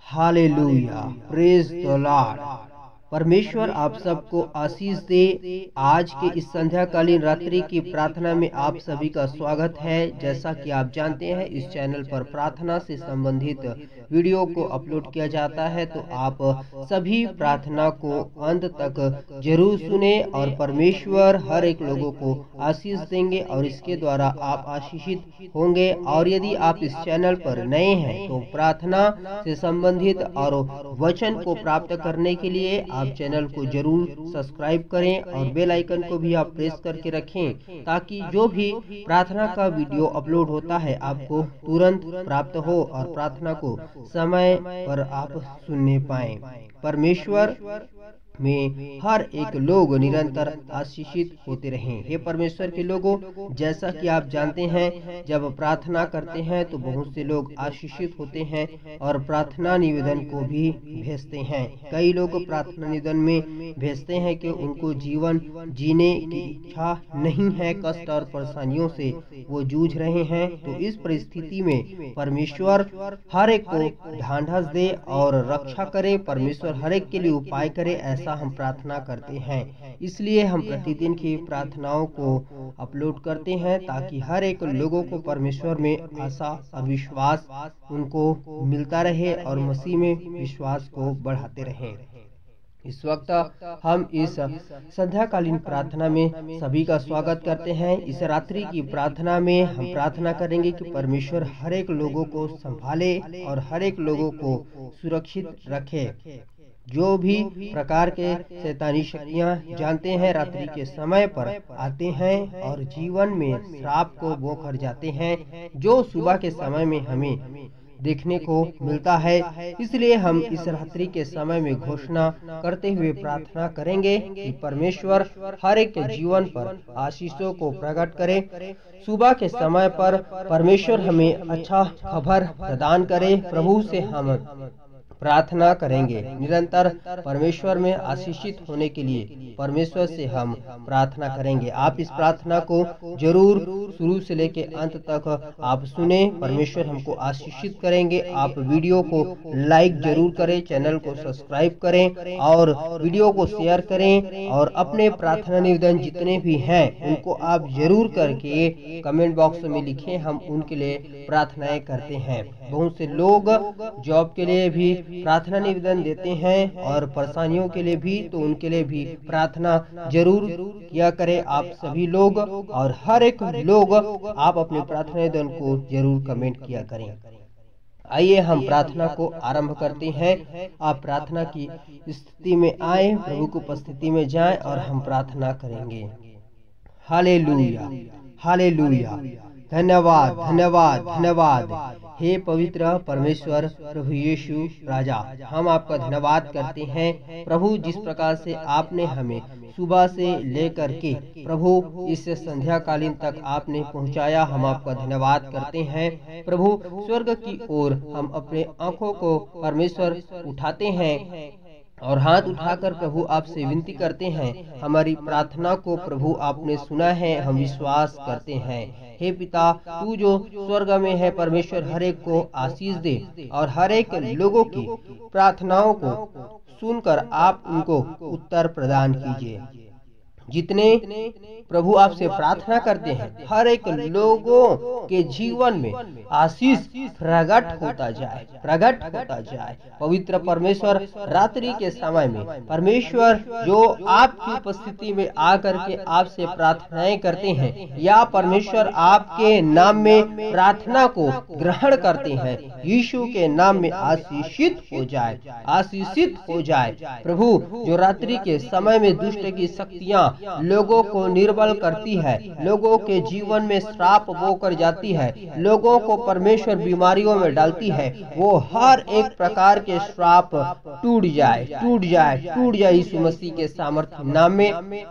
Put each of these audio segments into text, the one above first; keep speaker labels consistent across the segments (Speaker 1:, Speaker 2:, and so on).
Speaker 1: Hallelujah, praise the Lord. परमेश्वर आप सबको आशीष दे। आज के इस संध्याकालीन रात्रि की प्रार्थना में आप सभी का स्वागत है। जैसा कि आप जानते हैं, इस चैनल पर प्रार्थना से संबंधित वीडियो को अपलोड किया जाता है, तो आप सभी प्रार्थना को अंत तक जरूर सुने और परमेश्वर हर एक लोगों को आशीष देंगे और इसके द्वारा आप आशीषित होंगे। और यदि आप इस चैनल पर नए हैं तो प्रार्थना से संबंधित और वचन को प्राप्त करने के लिए आप चैनल को जरूर सब्सक्राइब करें और बेल आइकन को भी आप प्रेस करके रखें, ताकि जो भी प्रार्थना का वीडियो अपलोड होता है आपको तुरंत प्राप्त हो और प्रार्थना को समय पर आप सुनने पाएं। परमेश्वर में हर एक लोग निरंतर आशीषित होते रहें। हे परमेश्वर के लोगों, जैसा कि आप जानते हैं, जब प्रार्थना करते हैं तो बहुत से लोग आशीषित होते हैं और प्रार्थना निवेदन को भी भेजते हैं। कई लोग प्रार्थना निवेदन में भेजते हैं कि उनको जीवन जीने की इच्छा नहीं है, कष्ट और परेशानियों से वो जूझ रहे हैं। तो इस परिस्थिति में परमेश्वर हर एक को ढांढस दे और रक्षा करे। परमेश्वर हर एक के लिए उपाय करे, ऐसा हम प्रार्थना करते हैं। इसलिए हम प्रतिदिन की प्रार्थनाओं को अपलोड करते हैं, ताकि हर एक लोगों को परमेश्वर में आशा और विश्वास उनको मिलता रहे और मसीह में विश्वास को बढ़ाते रहें। इस वक्त हम इस संध्याकालीन प्रार्थना में सभी का स्वागत करते हैं। इस रात्रि की प्रार्थना में हम प्रार्थना करेंगे कि परमेश्वर हर एक लोगों को संभाले और हर एक लोगों को सुरक्षित रखे। जो भी प्रकार के शैतानी शक्तियाँ जानते हैं रात्रि के समय पर आते हैं और जीवन में श्राप को बोकर जाते हैं, जो सुबह के समय में हमें देखने को मिलता है। इसलिए हम इस रात्रि के समय में घोषणा करते हुए प्रार्थना करेंगे कि परमेश्वर हर एक के जीवन पर आशीषों को प्रकट करे। सुबह के समय पर परमेश्वर हमें अच्छा खबर प्रदान करे। प्रभु से हम प्रार्थना करेंगे निरंतर परमेश्वर में आशीषित होने के लिए परमेश्वर से हम प्रार्थना करेंगे। आप इस प्रार्थना को जरूर शुरू से लेके अंत तक आप सुने। परमेश्वर हमको आशीषित करेंगे। आप वीडियो को लाइक जरूर करें, चैनल को सब्सक्राइब करें और वीडियो को शेयर करें और अपने प्रार्थना निवेदन जितने भी हैं उनको आप जरूर करके कमेंट बॉक्स में लिखें। हम उनके लिए प्रार्थनाएं करते हैं। बहुत से लोग जॉब के लिए भी प्रार्थना निवेदन देते हैं और परेशानियों के लिए भी, तो उनके लिए भी प्रार्थना जरूर किया करें आप सभी लोग। और हर एक लोग आप अपने प्रार्थना निवेदन को जरूर कमेंट किया करें। आइए हम प्रार्थना को आरंभ करते हैं। आप प्रार्थना की स्थिति में आए, प्रभु की उपस्थिति में जाएं और हम प्रार्थना करेंगे। Hallelujah, hallelujah. धन्यवाद, धन्यवाद, धन्यवाद। हे पवित्र परमेश्वर प्रभु यीशु राजा, हम आपका धन्यवाद करते हैं प्रभु, जिस प्रकार से आपने हमें सुबह से लेकर के प्रभु इस संध्याकालीन तक आपने पहुंचाया। हम आपका धन्यवाद करते हैं प्रभु। स्वर्ग की ओर हम अपने आंखों को परमेश्वर उठाते हैं और हाथ उठाकर प्रभु आपसे विनती करते हैं। हमारी प्रार्थना को प्रभु आपने सुना है, हम विश्वास करते हैं। हे पिता, तू जो स्वर्ग में है परमेश्वर, हर एक को आशीष दे और हर एक लोगों की प्रार्थनाओं को सुनकर आप उनको उत्तर प्रदान कीजिए। जितने प्रभु आपसे प्रार्थना करते हैं, हर एक लोगों के जीवन में आशीष प्रकट होता जाए, प्रकट होता जाए। पवित्र परमेश्वर, रात्रि के समय में परमेश्वर जो आपकी उपस्थिति में आकर के आपसे प्रार्थनाएं करते हैं या परमेश्वर आपके नाम में प्रार्थना को ग्रहण करते हैं, यीशु के नाम में आशीषित हो जाए, आशीषित हो जाए। प्रभु, जो रात्रि के समय में दुष्ट की शक्तियाँ लोगों को निर्बल करती है, लोगों के जीवन में श्राप बोकर जाती है, लोगों को परमेश्वर बीमारियों में डालती है, वो हर एक प्रकार के श्राप टूट जाए, टूट जाए, टूट जाए यीशु मसीह के सामर्थ्य नाम में।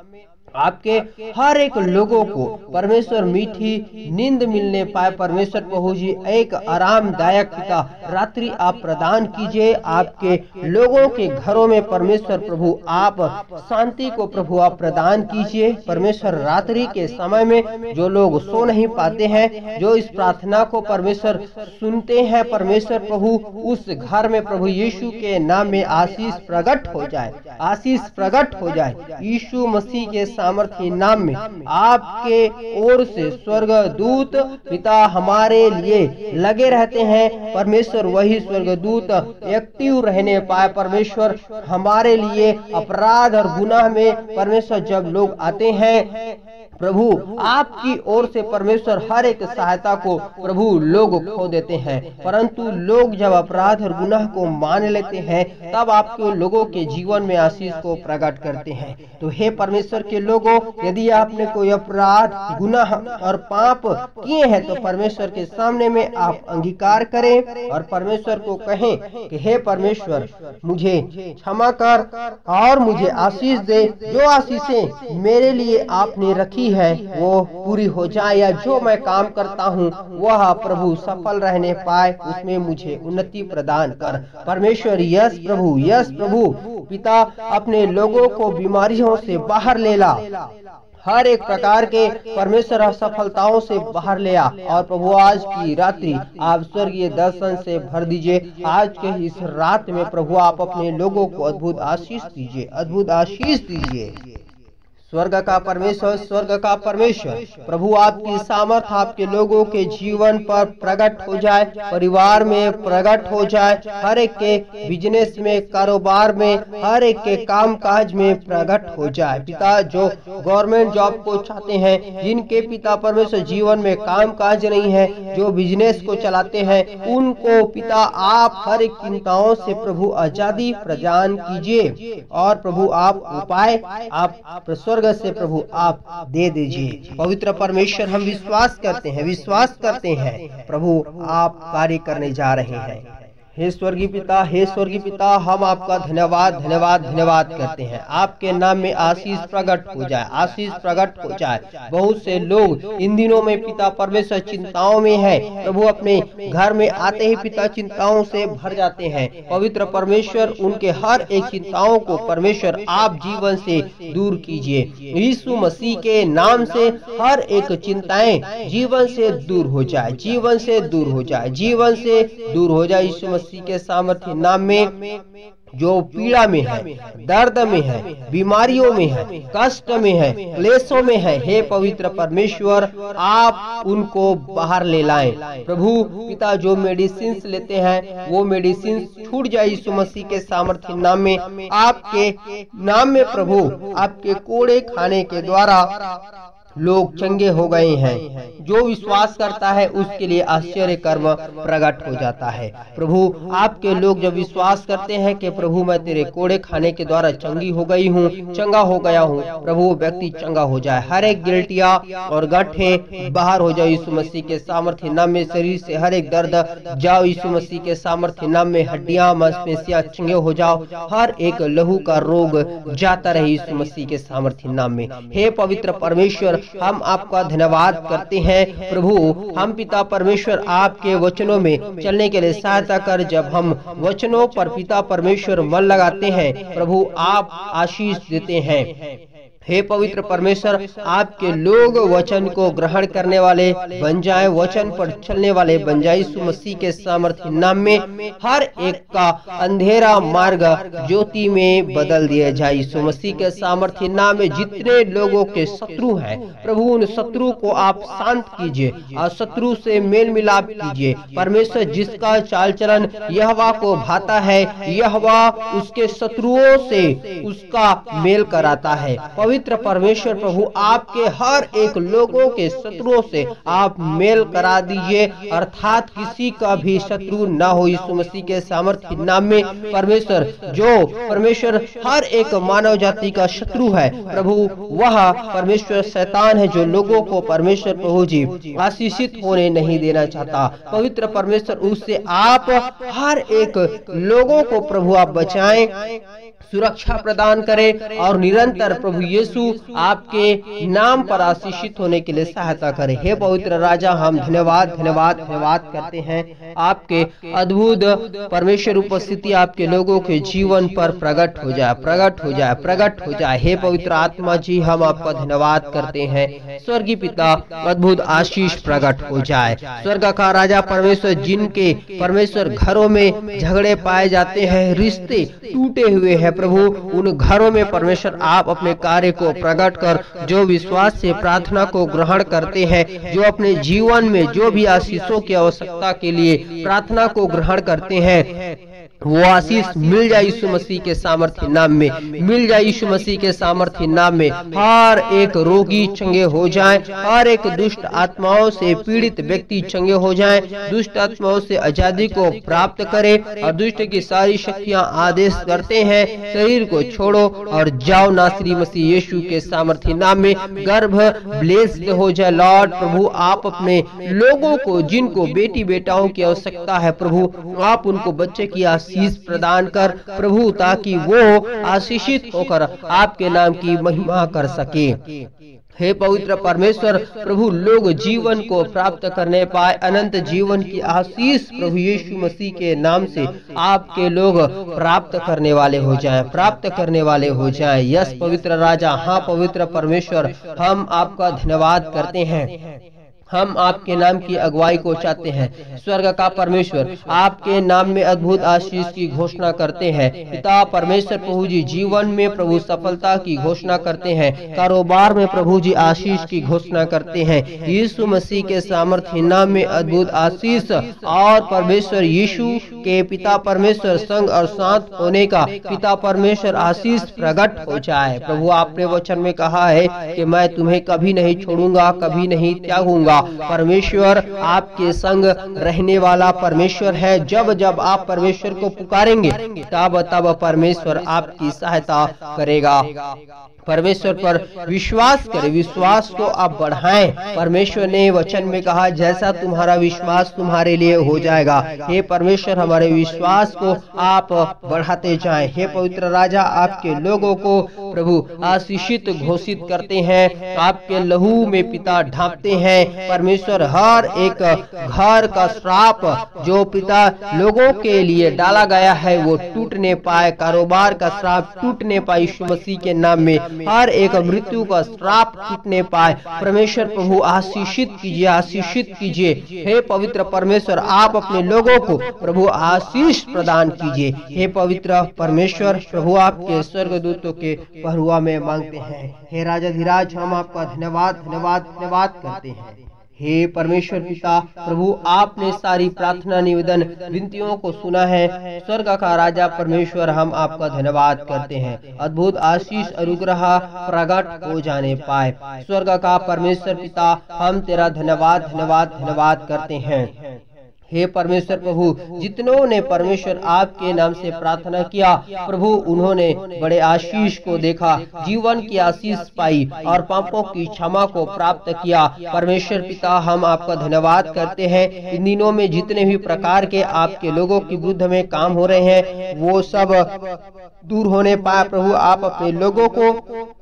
Speaker 1: आपके हर एक लोगों को परमेश्वर मीठी नींद मिलने पाए। परमेश्वर प्रभु जी एक आरामदायक पिता रात्रि आप प्रदान कीजिए। आपके लोगों के घरों में परमेश्वर प्रभु आप शांति को प्रभु आप प्रदान कीजिए। परमेश्वर रात्रि के समय में जो लोग सो नहीं पाते हैं, जो इस प्रार्थना को परमेश्वर सुनते हैं, परमेश्वर प्रभु उस घर में प्रभु यीशु के नाम में आशीष प्रकट हो जाए, आशीष प्रकट हो जाए। यीशु मसीह के सामर्थ्य नाम में आपके ओर से स्वर्गदूत पिता हमारे लिए लगे रहते हैं। परमेश्वर वही स्वर्गदूत एक्टिव रहने पाए। परमेश्वर हमारे लिए अपराध और गुनाह में परमेश्वर जब लोग आते हैं प्रभु आपकी ओर से परमेश्वर हर एक सहायता को प्रभु लोग खो देते हैं, परंतु लोग जब अपराध और गुनाह को मान लेते हैं तब आपके लोगों के जीवन में आशीष को प्रकट करते हैं। तो हे परमेश्वर के लोगों, यदि आपने कोई अपराध गुनाह और पाप किए हैं तो परमेश्वर के सामने में आप अंगीकार करें और परमेश्वर को कहें कि हे परमेश्वर मुझे क्षमा कर और मुझे आशीष दे। जो आशीषें मेरे लिए आपने रखी है वो पूरी हो जाए, या जो मैं काम करता हूँ वह प्रभु सफल रहने पाए, उसमें मुझे उन्नति प्रदान कर। परमेश्वर यस प्रभु पिता अपने लोगों को बीमारियों से बाहर ले ला, हर एक प्रकार के परमेश्वर असफलताओं से बाहर ले आ। और प्रभु आज की रात्रि आप स्वर्गीय दर्शन से भर दीजिए। आज के इस रात में प्रभु आप अपने लोगों को अद्भुत आशीष दीजिए, अद्भुत आशीष दीजिए। स्वर्ग का परमेश्वर प्रभु आपकी सामर्थ आपके लोगों के जीवन पर प्रकट हो जाए, परिवार में प्रकट हो जाए, हर एक के बिजनेस में, कारोबार में, हर एक के काम काज में प्रकट हो जाए। पिता जो गवर्नमेंट जॉब को चाहते हैं, जिनके पिता परमेश्वर जीवन में काम काज नहीं है, जो बिजनेस को चलाते हैं, उनको पिता आप हर एक चिंताओं से प्रभु आजादी प्रदान कीजिए और प्रभु आप उपाय आप स्वर्ग से प्रभु आप दे दीजिए। पवित्र परमेश्वर हम विश्वास करते हैं प्रभु आप कार्य करने जा रहे हैं। हे स्वर्गीय पिता हम आपका धन्यवाद करते हैं। आपके नाम में आशीष प्रकट हो जाए, आशीष प्रकट हो जाए। बहुत से लोग इन दिनों में पिता परमेश्वर चिंताओं में है, प्रभु अपने घर में आते ही पिता चिंताओं से भर जाते हैं। पवित्र परमेश्वर उनके हर एक चिंताओं को परमेश्वर आप जीवन से दूर कीजिए। यीशु मसीह के नाम से हर एक चिंताएं जीवन से दूर हो जाए, जीवन से दूर हो जाए, जीवन से दूर हो जाए। यीशु मसीह के सामर्थ्य नाम में जो पीड़ा में है, दर्द में है, बीमारियों में है, कष्ट में है, क्लेशों में है, हे पवित्र परमेश्वर आप उनको बाहर ले लाएं। प्रभु पिता जो मेडिसिन लेते हैं वो मेडिसिन छूट जाए यीशु मसीह के सामर्थ्य नाम में। आपके नाम में प्रभु आपके कोड़े खाने के द्वारा लोग चंगे हो गए हैं। जो विश्वास करता है उसके लिए आश्चर्य कर्म प्रकट हो जाता है। प्रभु आपके लोग जब विश्वास करते हैं कि प्रभु मैं तेरे कोड़े खाने के द्वारा चंगी हो गई हूँ, चंगा हो गया हूँ, प्रभु व्यक्ति चंगा हो जाए। हर एक गिल्टिया और गड्ढे बाहर हो जाओ यीशु मसीह के सामर्थ्य नाम में। शरीर से हर एक दर्द जाओ यीशु मसीह के सामर्थ्य नाम में। हड्डियां मांसपेशियां चंगे हो जाओ, हर एक लहू का रोग जाता रहे यीशु मसीह के सामर्थ्य नाम में। हे पवित्र परमेश्वर हम आपका धन्यवाद करते हैं। प्रभु हम पिता परमेश्वर आपके वचनों में चलने के लिए सहायता कर। जब हम वचनों पर पिता परमेश्वर मन लगाते हैं प्रभु आप आशीष देते हैं। हे पवित्र परमेश्वर आपके लोग वचन को ग्रहण करने वाले बन जाएं, वचन पर चलने वाले बन जाए यीशु मसीह के सामर्थ्य नाम में। हर एक का अंधेरा मार्ग ज्योति में बदल दिया जाए यीशु मसीह के सामर्थ्य नाम में। जितने लोगों के शत्रु हैं प्रभु उन शत्रु को आप शांत कीजिए और शत्रु से मेल मिलाप कीजिए। परमेश्वर जिसका चाल चलन यहोवा को भाता है, यहोवा उसके शत्रुओं से उसका मेल कराता है। पवित्र परमेश्वर प्रभु आपके हर एक लोगों के शत्रुओं से आप मेल करा दीजिए, अर्थात किसी का भी शत्रु न हो यीशु मसीह के सामर्थ्य नाम में। परमेश्वर जो परमेश्वर हर एक मानव जाति का शत्रु है प्रभु वह परमेश्वर शैतान है जो लोगों को परमेश्वर प्रभु जी आशीषित होने नहीं देना चाहता। पवित्र परमेश्वर उससे आप हर एक लोगों को प्रभु आप बचाएं, सुरक्षा प्रदान करें और निरंतर प्रभु यीशु यीशु आपके नाम पर आशीषित होने के लिए सहायता करे। हे पवित्र राजा, हम धन्यवाद धन्यवाद धन्यवाद करते हैं। आपके अद्भुत परमेश्वर उपस्थिति आपके लोगों के जीवन पर प्रकट हो जाए, प्रकट हो जाए, प्रकट हो जाए। हे पवित्र आत्मा जी, हम आपका धन्यवाद करते हैं। स्वर्गीय पिता, अद्भुत आशीष प्रकट हो जाए। स्वर्ग का राजा परमेश्वर, जिनके परमेश्वर घरों में झगड़े पाए जाते हैं, रिश्ते टूटे हुए हैं प्रभु, उन घरों में परमेश्वर आप अपने कार्य को प्रकट कर, जो विश्वास से प्रार्थना को ग्रहण करते हैं, जो अपने जीवन में जो भी आशीषों की आवश्यकता के लिए प्रार्थना को ग्रहण करते हैं, वो आशीष मिल जाए यीशु मसीह के सामर्थ्य नाम में, मिल जाए यीशु मसीह के सामर्थ्य नाम में। हर एक रोगी चंगे हो जाए, हर एक दुष्ट आत्माओं से पीड़ित व्यक्ति चंगे हो जाए, दुष्ट आत्माओं से आजादी को प्राप्त करे, और दुष्ट की सारी शक्तियां आदेश करते हैं, शरीर को छोड़ो और जाओ नासरी मसीह यीशु के सामर्थ्य नाम में। गर्भ ब्लेस्ड हो जाए लॉर्ड प्रभु। आप अपने लोगों को, जिनको बेटी बेटाओं की आवश्यकता है प्रभु, आप उनको बच्चे की आशीष प्रदान कर प्रभु, ताकि वो आशीषित होकर आपके नाम की महिमा कर सके। हे पवित्र परमेश्वर प्रभु, लोग जीवन को प्राप्त करने पाए, अनंत जीवन की आशीष प्रभु यीशु मसीह के नाम से आपके लोग प्राप्त करने वाले हो जाएं, प्राप्त करने वाले हो जाएं। यस पवित्र राजा, हाँ पवित्र परमेश्वर, हम आपका धन्यवाद करते हैं। हम आपके नाम की अगुवाई को चाहते हैं। स्वर्ग का परमेश्वर, आपके नाम में अद्भुत आशीष की घोषणा करते हैं। पिता परमेश्वर प्रभु जी, जीवन में प्रभु सफलता की घोषणा करते हैं, कारोबार में प्रभु जी आशीष की घोषणा करते हैं। यीशु मसीह के सामर्थ्य नाम में अद्भुत आशीष, और परमेश्वर यीशु के पिता परमेश्वर संग और साथ होने का पिता परमेश्वर आशीष प्रकट हो जाए। प्रभु, आपने वचन में कहा है कि मैं तुम्हें कभी नहीं छोड़ूंगा, कभी नहीं त्यागूंगा। परमेश्वर आपके संग रहने वाला परमेश्वर है। जब जब आप परमेश्वर को पुकारेंगे, तब तब परमेश्वर आपकी सहायता करेगा। परमेश्वर पर विश्वास करें, विश्वास को आप बढ़ाएं। परमेश्वर ने वचन में कहा, जैसा तुम्हारा विश्वास तुम्हारे लिए हो जाएगा। हे परमेश्वर, हमारे विश्वास को आप बढ़ाते जाएं। हे पवित्र राजा, आपके लोगों को प्रभु आशीषित घोषित करते हैं, आपके लहू में पिता ढांपते हैं। परमेश्वर, हर एक घर का श्राप जो पिता लोगों के लिए डाला गया है, वो टूटने पाए। कारोबार का श्राप टूटने पाए यीशु मसीह के नाम में। हर एक मृत्यु का श्राप टूटने पाए। परमेश्वर प्रभु, आशीषित कीजिए, आशीषित कीजिए। हे पवित्र परमेश्वर, आप अपने लोगों को प्रभु आशीष प्रदान कीजिए। हे पवित्र परमेश्वर प्रभु, आपके स्वर्गदूतों के पहरुआ में मांगते हैं। हे राजा धीराज, हम आपका धन्यवाद धन्यवाद धन्यवाद करते हैं। हे परमेश्वर पिता प्रभु, आपने सारी प्रार्थना निवेदन विनतियों को सुना है। स्वर्ग का राजा परमेश्वर, हम आपका धन्यवाद करते हैं। अद्भुत आशीष अनुग्रह प्रकट हो जाने पाए। स्वर्ग का परमेश्वर पिता, हम तेरा धन्यवाद धन्यवाद धन्यवाद करते हैं। हे परमेश्वर प्रभु, जितनों ने परमेश्वर आपके नाम से प्रार्थना किया प्रभु, उन्होंने बड़े आशीष को देखा, जीवन की आशीष पाई और पापों की क्षमा को प्राप्त किया। परमेश्वर पिता, हम आपका धन्यवाद करते हैं। इन दिनों में जितने भी प्रकार के आपके लोगों के विरुद्ध में काम हो रहे हैं, वो सब दूर होने पाए। प्रभु, आप अपने लोगों को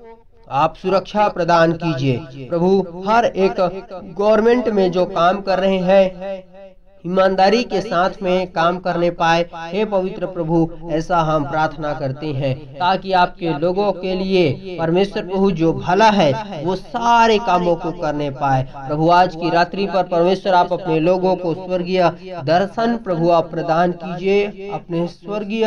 Speaker 1: आप सुरक्षा प्रदान कीजिए। प्रभु, हर एक गवर्नमेंट में जो काम कर रहे हैं, ईमानदारी के साथ में काम करने पाए। हे पवित्र प्रभु, ऐसा हम प्रार्थना करते हैं, ताकि आपके लोगों के लिए परमेश्वर प्रभु जो भला है वो सारे कामों को करने पाए। प्रभु, आज की रात्रि पर परमेश्वर आप अपने लोगों को स्वर्गीय दर्शन प्रभु आप प्रदान कीजिए। अपने स्वर्गीय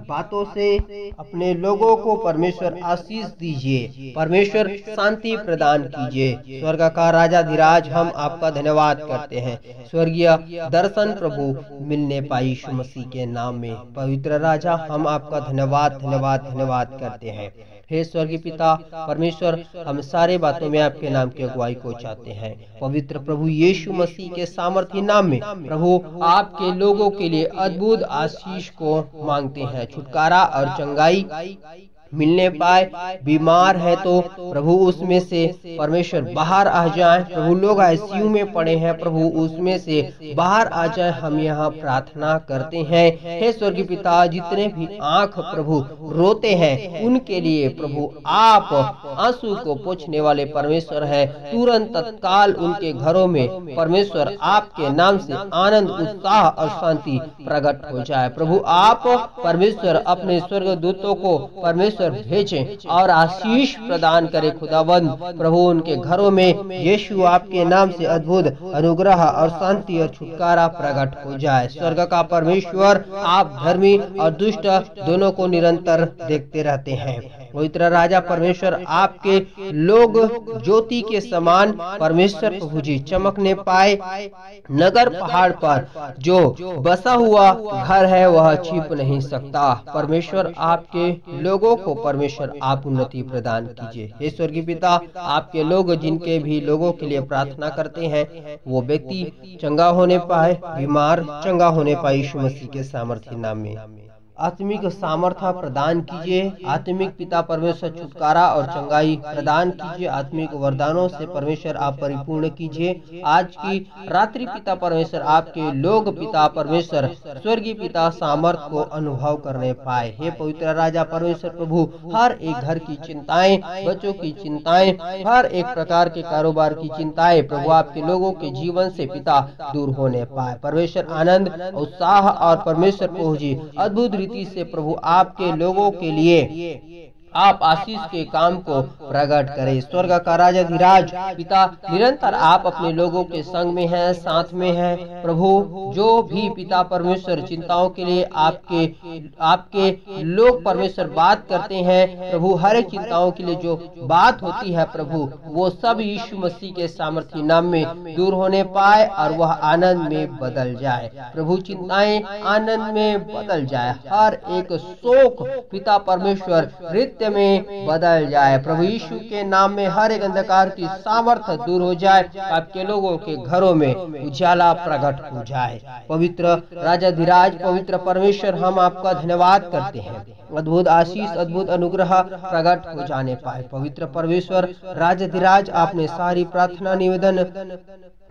Speaker 1: बातों से अपने लोगों को परमेश्वर आशीष दीजिए। परमेश्वर शांति प्रदान कीजिए। स्वर्ग का राजा धीराज, हम आपका धन्यवाद करते हैं। स्वर्गीय दर्शन प्रभु मिलने पाए यीशु मसीह के नाम में। पवित्र राजा, हम आपका धन्यवाद धन्यवाद धन्यवाद करते हैं। हे स्वर्गीय पिता परमेश्वर, हम सारे बातों में आपके नाम की अगुवाई को चाहते हैं। पवित्र प्रभु यीशु मसीह के सामर्थ्य नाम में प्रभु, आपके लोगों के लिए अद्भुत आशीष को मांगते हैं। छुटकारा और चंगाई मिलने पाए। बीमार है तो प्रभु उसमें से परमेश्वर बाहर आ जाए। प्रभु लोग आईसीयू में पड़े हैं, प्रभु उसमें से बाहर आ जाए, हम यहाँ प्रार्थना करते हैं। हे स्वर्गीय पिता, जितने भी आंख प्रभु रोते हैं उनके लिए प्रभु आप आंसू को पोंछने वाले परमेश्वर है। तुरंत तत्काल उनके घरों में परमेश्वर आपके नाम से आनंद, उत्साह और शांति प्रकट हो जाए। प्रभु आप परमेश्वर अपने स्वर्गदूतों को परमेश्वर भेजें और आशीष प्रदान करे। खुदावंद प्रभु उनके घरों में यीशु आपके नाम से अद्भुत अनुग्रह और शांति और छुटकारा प्रकट हो जाए। स्वर्ग का परमेश्वर आप धर्मी और दुष्ट दोनों को निरंतर देखते रहते हैं। पवित्र राजा परमेश्वर आपके लोग ज्योति के समान परमेश्वर प्रभु जी चमकने पाए। नगर पहाड़ पर जो बसा हुआ घर है वह छिप नहीं सकता। परमेश्वर आपके लोगों को परमेश्वर आप उन्नति प्रदान कीजिए। हे स्वर्गीय पिता, आपके लोग जिनके भी लोगों के लिए प्रार्थना करते हैं वो व्यक्ति चंगा होने पाए, बीमार चंगा होने पाए यीशु मसीह के सामर्थी नाम में। आत्मिक सामर्थ्य प्रदान कीजिए। आत्मिक पिता परमेश्वर छुटकारा और चंगाई प्रदान कीजिए। आत्मिक वरदानों से परमेश्वर आप परिपूर्ण कीजिए। आज की रात्रि पिता परमेश्वर आपके लोग पिता परमेश्वर स्वर्गीय पिता सामर्थ्य को अनुभव करने पाए। हे पवित्र राजा परमेश्वर प्रभु, हर एक घर की चिंताएं, बच्चों की चिंताएं, हर एक प्रकार के कारोबार की चिंताएं प्रभु आपके लोगों के जीवन से पिता दूर होने पाए। परमेश्वर आनंद, उत्साह और परमेश्वर प्रभु जी अद्भुत रीति से प्रभु आपके लोगों के लिए आप आशीष के काम को प्रकट करें। स्वर्ग का राजाधिराज पिता निरंतर आप अपने लोगों के संग में हैं, साथ में हैं। प्रभु जो भी पिता परमेश्वर चिंताओं के लिए आपके लोग परमेश्वर बात करते हैं, प्रभु हर एक चिंताओं के लिए जो बात होती है प्रभु वो सब यीशु मसीह के सामर्थी नाम में दूर होने पाए और वह आनंद में बदल जाए। प्रभु चिंताएं आनंद में बदल जाए। हर एक शोक पिता परमेश्वर नृत्य में बदल जाए। प्रभु यीशु के नाम में हर एक अंधकार की सामर्थ्य दूर हो जाए। आपके लोगों के घरों में उजाला प्रकट हो जाए। पवित्र राजाधिराज पवित्र परमेश्वर, हम आपका धन्यवाद करते हैं। अद्भुत आशीष, अद्भुत अनुग्रह प्रकट हो जाने पाए। पवित्र परमेश्वर राजाधिराज, आपने सारी प्रार्थना निवेदन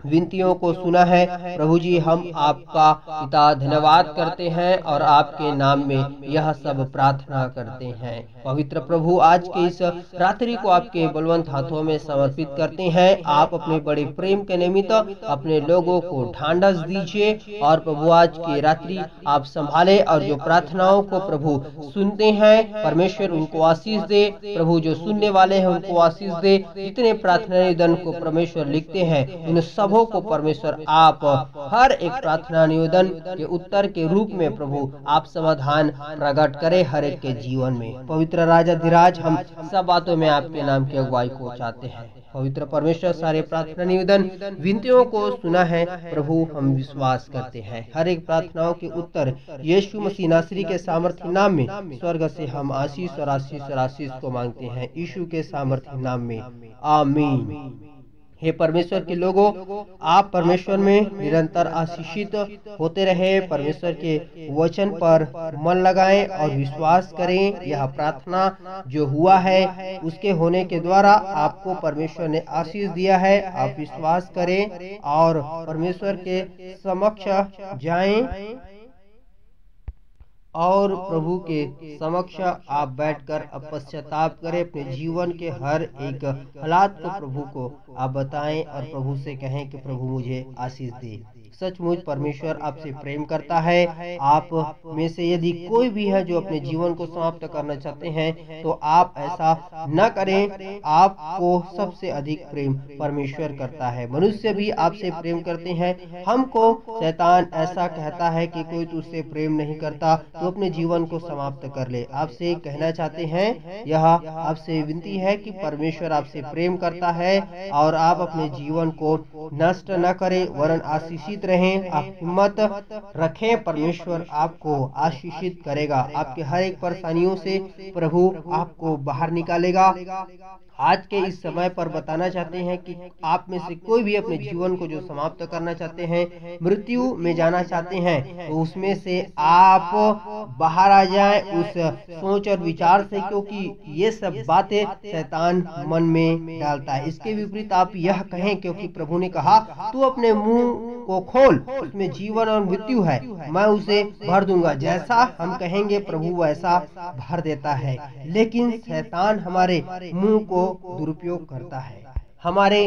Speaker 1: विनतियों को सुना है। प्रभु जी, हम आपका पिता धन्यवाद करते हैं और आपके नाम में यह सब प्रार्थना करते हैं। पवित्र प्रभु, आज के इस रात्रि को आपके बलवंत हाथों में समर्पित करते हैं। आप अपने बड़े प्रेम के निमित्त अपने लोगों को ढांढस दीजिए और प्रभु आज की रात्रि आप संभाले और जो प्रार्थनाओं को प्रभु सुनते हैं परमेश्वर उनको आशीष दे। प्रभु जो सुनने वाले हैं उनको आशीष दे। जितने प्रार्थना निवेदन को परमेश्वर लिखते हैं उन सबों को परमेश्वर आप हर एक प्रार्थना निवेदन के उत्तर के रूप में प्रभु आप समाधान प्रकट करे हर एक के जीवन में। पवित्र राजाधिराज, हम सब बातों में आपके नाम की अगुवाई को चाहते हैं। पवित्र परमेश्वर, सारे प्रार्थना निवेदन विनतियों को सुना है प्रभु, हम विश्वास करते हैं। हर एक प्रार्थनाओं के उत्तर यीशु मसीह नासरी के सामर्थ्य नाम में स्वर्ग से हम आशीष और आशीष और आशीष को मांगते हैं यीशु के सामर्थ्य नाम में, आमीन। हे परमेश्वर के लोगों, आप परमेश्वर में निरंतर आशीषित होते रहे। परमेश्वर के वचन पर मन लगाएं और विश्वास करें। यह प्रार्थना जो हुआ है उसके होने के द्वारा आपको परमेश्वर ने आशीष दिया है। आप विश्वास करें और परमेश्वर के समक्ष जाएं और प्रभु के समक्ष आप बैठकर अब पश्चाताप करें। अपने जीवन के हर एक हालात को प्रभु को आप बताएं और प्रभु से कहें कि प्रभु मुझे आशीष दे। सचमुच परमेश्वर आपसे प्रेम करता है। आप में से यदि कोई भी है जो अपने जीवन को समाप्त करना चाहते हैं तो आप ऐसा न करें। आपको सबसे अधिक प्रेम परमेश्वर करता है। मनुष्य भी आपसे प्रेम करते हैं। हमको शैतान ऐसा कहता है कि कोई तुझसे प्रेम नहीं करता तो अपने जीवन को समाप्त कर ले। आपसे कहना चाहते हैं, यह आपसे विनती है कि परमेश्वर आपसे प्रेम करता है और आप अपने जीवन को नष्ट न करें वरन आशीषित जीवित रहें, आप हिम्मत रखें। परमेश्वर आपको आशीषित करेगा। आपके हर एक परेशानियों से प्रभु आपको बाहर निकालेगा। आज के इस समय पर बताना चाहते हैं कि आप में से कोई भी अपने जीवन को जो समाप्त करना चाहते हैं, मृत्यु में जाना चाहते हैं, तो उसमें से आप बाहर आ जाएं उस सोच और विचार से, क्योंकि ये सब बातें शैतान मन में डालता है। इसके विपरीत आप यह कहें, क्योंकि प्रभु ने कहा तू अपने मुंह को खोल, उसमें जीवन और मृत्यु है, मैं उसे भर दूंगा। जैसा हम कहेंगे प्रभु वैसा भर देता है। लेकिन शैतान हमारे मुंह को दुरुपयोग करता है। हमारे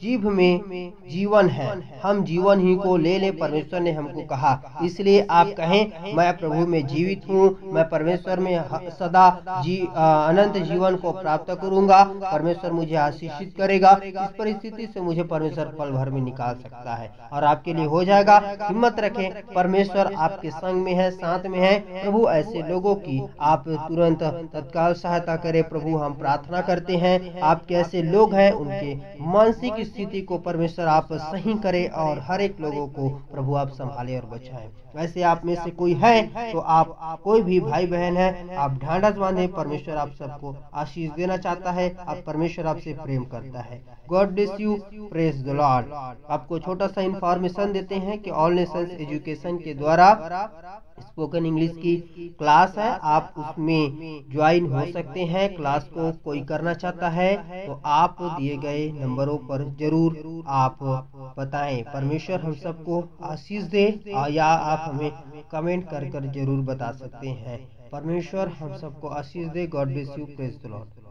Speaker 1: जीभ में जीवन है, हम जीवन ही को ले ले, परमेश्वर ने हमको कहा। इसलिए आप कहें मैं प्रभु में जीवित हूँ, मैं परमेश्वर में सदा अनंत जीवन को प्राप्त करूंगा। परमेश्वर मुझे आशीषित करेगा। इस परिस्थिति से मुझे परमेश्वर पल भर में निकाल सकता है और आपके लिए हो जाएगा। हिम्मत रखें, परमेश्वर आपके संग में है, साथ में है। प्रभु ऐसे लोगों की आप तुरंत तत्काल सहायता करें। प्रभु हम प्रार्थना करते हैं, आप कैसे लोग हैं उनके मानसिक स्थिति को परमेश्वर आप सही करें और हर एक लोगों को प्रभु आप संभाले और बचाएं। वैसे आप में से कोई है तो आप कोई भी भाई बहन है, आप ढांढस बांधे। परमेश्वर आप सबको आशीष देना चाहता है। आप परमेश्वर आपसे प्रेम करता है। God bless you, praise the Lord. आपको छोटा सा इंफॉर्मेशन देते हैं कि ऑल नेशंस एजुकेशन के द्वारा स्पोकन इंग्लिश की क्लास है, आप उसमें ज्वाइन हो सकते हैं। क्लास को कोई करना चाहता है तो आप दिए गए नंबरों पर जरूर आप बताएं। परमेश्वर हम सबको आशीष दे, या आप हमें कमेंट कर कर जरूर बता सकते हैं। परमेश्वर हम सबको आशीष दे। God bless you, praise the Lord.